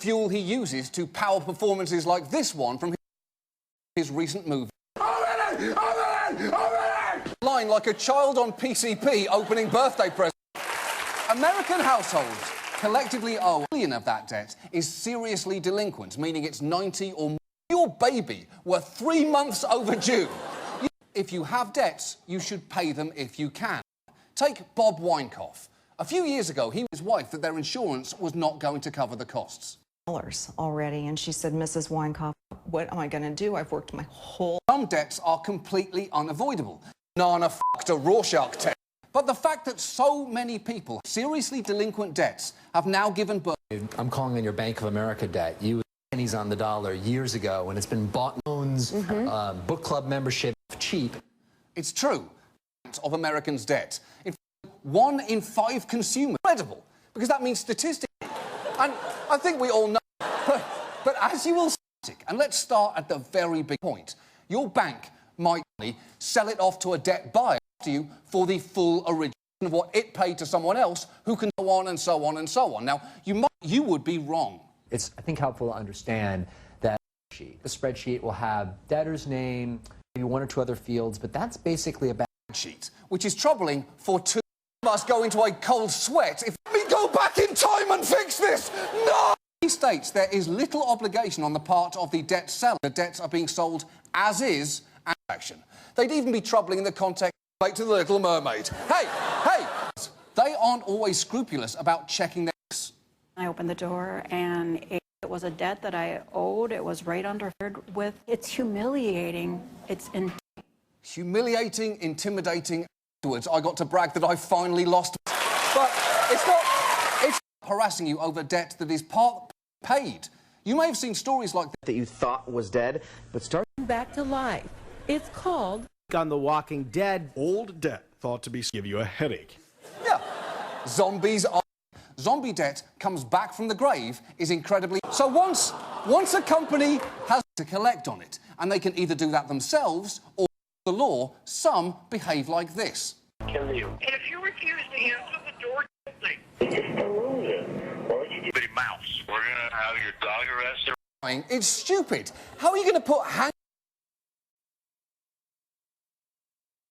fuel he uses to power performances like this one from his recent movie. Line like a child on PCP opening birthday presents. American households collectively owe $1 billion of that debt is seriously delinquent, meaning it's 90 or more. Your baby were 3 months overdue. If you have debts, you should pay them if you can. Take Bob Weinkoff. A few years ago, he and his wife that their insurance was not going to cover the costs. Already, and she said, Mrs. Weinkoff, what am I going to do? I've worked my whole... Some debts are completely unavoidable. Nana f***ed a Rorschach test. But the fact that so many people with seriously delinquent debts have now given birth... I'm calling on your Bank of America debt. You pennies on the dollar years ago, and it's been bought loans, book club membership, cheap. It's true of Americans' debt. In fact, 1 in 5 consumers. Incredible, because that means statistically. And I think we all know. But as you will see, and let's start at the very big point, your bank might sell it off to a debt buyer after you for the full original of what it paid to someone else who can go on and so on and so on. Now, you would be wrong. It's, I think, helpful to understand that the spreadsheet will have debtor's name, maybe 1 or 2 other fields, but that's basically a balance sheet, which is troubling for 2 of us go into a cold sweat if we go back in time and fix this. No! He states there is little obligation on the part of the debt seller. The debts are being sold as is and action. They'd even be troubling in the context of to the Little Mermaid. Hey! They aren't always scrupulous about checking their... I opened the door and it was a debt that I owed. It was right under with. It's humiliating. It's humiliating, intimidating. Afterwards, I got to brag that I finally lost. But it's not harassing you over debt that is part paid. You may have seen stories like that you thought was dead, but start back to life. It's called on The Walking Dead. Old debt thought to be give you a headache. Yeah. Zombie debt comes back from the grave is incredibly... So once a company has to collect on it, and they can either do that themselves or the law, some behave like this. Kill you. And if you refuse to answer the door, mouse. We're gonna have your dog arrested. It's stupid. How are you going to put